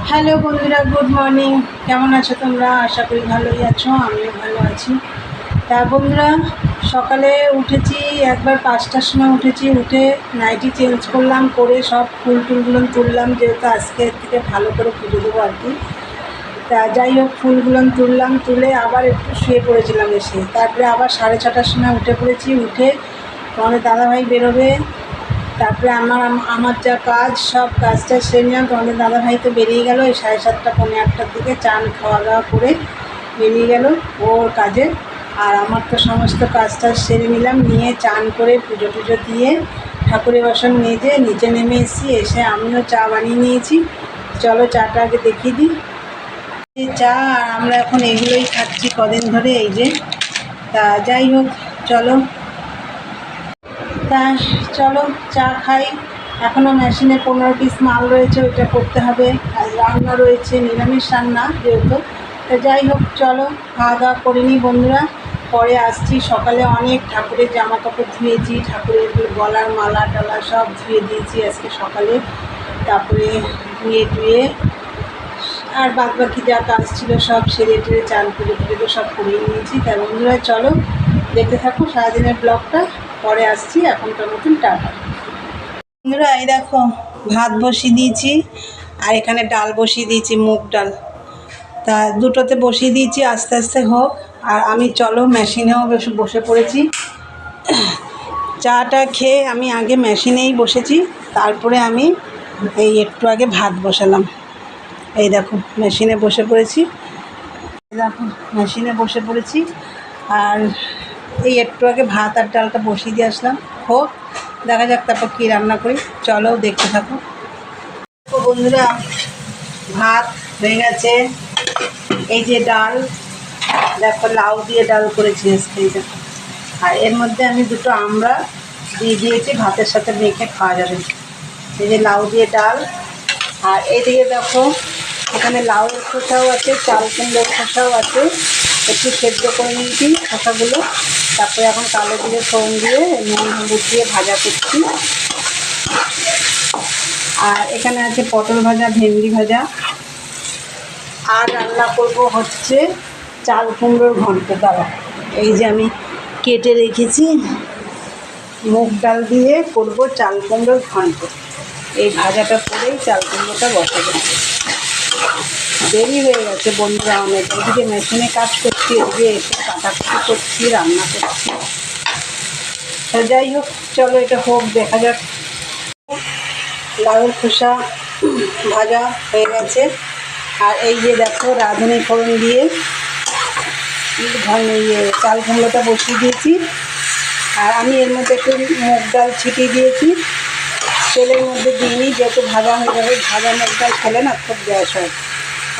Hello বন্ধুরা, good morning. কেমন আছো তোমরা? আশা করি ভালোই আছো, আমিও ভালো আছি। তা বন্ধুরা, সকালে উঠেছি, একবার 5টার সময় উঠেছি, উঠে নাইটি চেঞ্জ করলাম, করে সব ফুল টুলগুলো তুললাম, যেহেতু আজকে থেকে ভালো করে পুজো দেবো আর কি। তা যাই হোক, ফুলগুলো তুললাম, তুলে আবার একটু শুয়ে পড়েছিলাম এসে। তারপরে আবার 6:30টার সময় উঠে পড়েছি, উঠে তোমাদের দাদাভাই বেরোবে, তারপরে আমার যা কাজ, সব কাজটা সেরে নিলাম। তোমাদের দাদাভাই তো বেরিয়ে গেল এই 7:30 পৌনে 8টার দিকে, চান খাওয়া দাওয়া করে বেরিয়ে গেল ওর কাজে। আর আমার তো সমস্ত কাজটা সেরে নিলাম, নিয়ে চান করে পুজো টুজো দিয়ে ঠাকুরের বাসন মেজে নিচে নেমে এসেছি। এসে আমিও চা বানিয়ে নিয়েছি। চলো চাটা আগে দেখিয়ে দিই। চা আর আমরা এখন এগুলোই খাচ্ছি কদিন ধরে, এই যে। তা যাই হোক, চলো তা চলো চা খাই। এখনও মেশিনে 15 পিস মাল রয়েছে, ওইটা করতে হবে। আর রান্না রয়েছে, নিরামিষ রান্না যেহেতু। তা যাই হোক, চলো খাওয়া দাওয়া করে নিই বন্ধুরা, পরে আসছি। সকালে অনেক ঠাকুরের জামা কাপড় ধুয়েছি, ঠাকুরের গলার মালা টালা সব ধুয়ে দিয়েছি আজকে সকালে। তারপরে ধুয়ে আর বাদ বাকি যা কাজ ছিল সব সেরে টেরে চান পুজো টুজো সব করিয়ে নিয়েছি। তাই বন্ধুরা চলো দেখতে থাকো সারাদিনের ব্লগটা, পরে আসছি। এখনকার মতন টাটা। বন্ধুরা এই দেখো, ভাত বসিয়ে দিয়েছি আর এখানে ডাল বসিয়ে দিয়েছি, মুগ ডাল। তা দুটোতে বসিয়ে দিয়েছি, আস্তে আস্তে হোক। আর আমি চলো মেশিনেও বসে পড়েছি। চাটা খেয়ে আমি আগে মেশিনেই বসেছি, তারপরে আমি এই একটু আগে ভাত বসালাম। এই দেখো মেশিনে বসে পড়েছি, দেখো মেশিনে বসে পড়েছি। আর এই একটু আগে ভাত আর ডালটা বসিয়ে দিয়ে আসলাম, হোক, দেখা যাক তারপর কী রান্না করি। চলো দেখতে থাকো। বন্ধুরা, ভাত হয়ে গেছে, এই যে ডাল, দেখো লাউ দিয়ে ডাল করেছি আজকে, এই দেখো। আর এর মধ্যে আমি দুটো আমড়া দিয়ে দিয়েছি, ভাতের সাথে মেখে খাওয়া যাবে। এই যে লাউ দিয়ে ডাল। আর এইদিকে দেখো, এখানে লাউয়ের খোসাও আছে, চাল কুমড়োর খোসাও আছে, একটু সেদ্ধ করে নিয়েছি খোসাগুলো। তারপরে এখন কালো জিরে ফোড়ন দিয়ে নুন হলুদ দিয়ে ভাজা করছি। আর এখানে আছে পটল ভাজা, ভেন্ডি ভাজা। আর রান্না করব হচ্ছে চাল কুমড়োর ঘন্ট। দ্বারা এই যে আমি কেটে রেখেছি, মুগ ডাল দিয়ে করব চাল কুমড়োর ঘন্ট। এই ভাজাটা করেই চাল কুমড়োটা বসাবো। দেরি হয়ে গেছে বন্ধুরা অনেক, এদিকে মেশিনে কাজ করছি, এদিকে এসে কাটাকুটি করছি, রান্না করছি। তা যাই হোক, চলো এটা হোক, দেখা যাক। লাউয়ের খোসা ভাজা হয়ে গেছে। আর এই যে দেখো রাঁধুনি ফোড়ন দিয়ে চাল কুমড়োটা বসিয়ে দিয়েছি। আর আমি এর মধ্যে একটু মুগ ডাল ছিটিয়ে দিয়েছি, তেলের মধ্যে দিইনি, যেহেতু ভাজা হয়ে যাবে। ভাজা মুগ ডাল খেলে না খুব গ্যাস হয়,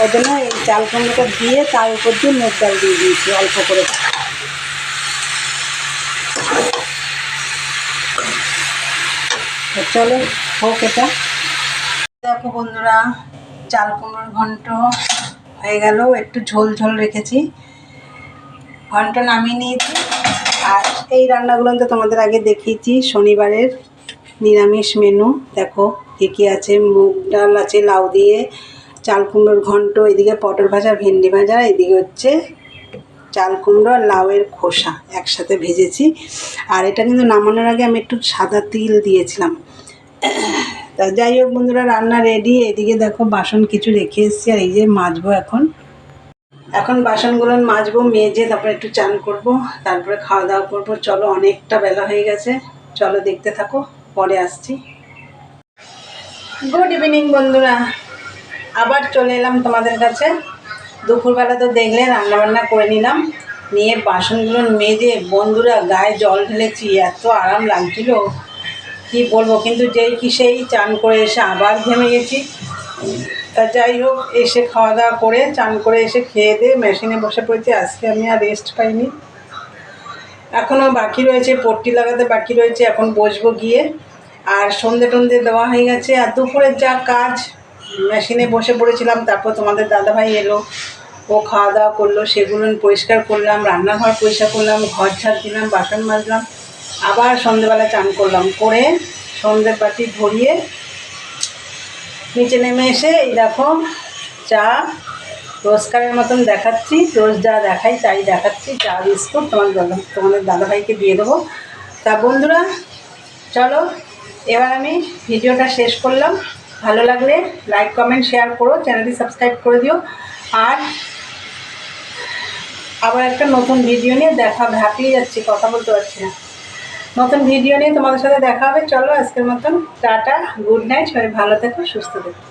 ওই জন্য এই চাল কুমড়োটা দিয়ে তার উপর দিয়ে মুগ ডাল দিয়ে দিয়েছি অল্প করে। চলো হোক এটা। দেখো বন্ধুরা, চাল কুমড়োর ঘন্ট হয়ে গেল, একটু ঝোল ঝোল রেখেছি, ঘন্ট নামিয়ে নিয়েছি। আর এই রান্নাগুলো তো তোমাদের আগে দেখিয়েছি, শনিবারের নিরামিষ মেনু। দেখো কী কী আছে, মুগ ডাল আছে লাউ দিয়ে, চাল কুমড়োর ঘন্ট, এদিকে পটল ভাজা, ভেন্ডি ভাজা, এদিকে হচ্ছে চাল কুমড়ো আর লাউয়ের খোসা একসাথে ভেজেছি। আর এটা কিন্তু নামানোর আগে আমি একটু সাদা তিল দিয়েছিলাম। তা যাই হোক বন্ধুরা, রান্না রেডি। এদিকে দেখো বাসন কিছু রেখে এসেছি, আর এই যে মাজবো এখন বাসনগুলো মাজবো, মেজে তারপরে একটু চান করব, তারপরে খাওয়া দাওয়া করবো। চলো অনেকটা বেলা হয়ে গেছে, চলো দেখতে থাকো, পরে আসছি। গুড ইভিনিং বন্ধুরা, আবার চলে এলাম তোমাদের কাছে। দুপুরবেলা তো দেখলে রান্নাবান্না করে নিলাম, নিয়ে বাসনগুলো মেজে বন্ধুরা গায়ে জল ঢেলেছি, এত আরাম লাগছিল কি বলবো। কিন্তু যেই কি সেই চান করে এসে আবার ঘেমে গেছি। তা যাই হোক, এসে খাওয়া দাওয়া করে চান করে এসে খেয়ে দিয়ে মেশিনে বসে পড়েছি। আজকে আমি আর রেস্ট পাইনি, এখনও বাকি রয়েছে, পট্টি লাগাতে বাকি রয়েছে, এখন বসবো গিয়ে। আর সন্ধে টন্ধে দেওয়া হয়ে গেছে। আর দুপুরের যা কাজ, মেশিনে বসে পড়েছিলাম, তারপর তোমাদের দাদাভাই এলো, ও খাওয়া দাওয়া করলো, সেগুলো পরিষ্কার করলাম, রান্নাঘর পরিষ্কার করলাম, ঘর ঝাড় দিলাম, বাসন মাজলাম, আবার সন্ধেবেলা চান করলাম, করে সন্ধ্যের বাতি ধরিয়ে নিচে নেমে এসে এই দেখো চা রোজকারের মতন দেখাচ্ছি, রোজ যা দেখাই তাই দেখাচ্ছি। চা বিস্কুট তোমাদের দাদাভাইকে দিয়ে দেবো। তা বন্ধুরা চলো এবার আমি ভিডিওটা শেষ করলাম। ভালো লাগলে লাইক কমেন্ট শেয়ার করো, চ্যানেলটি সাবস্ক্রাইব করে দিও। আর আবার একটা নতুন ভিডিও নিয়ে দেখা হবে। হাঁপিয়ে যাচ্ছি, কথা বলতে পারছি না। নতুন ভিডিও নিয়ে তোমাদের সাথে দেখা হবে। চলো আজকের মতন টাটা, গুড নাইট, সবাই ভালো থেকো, সুস্থ থেকো।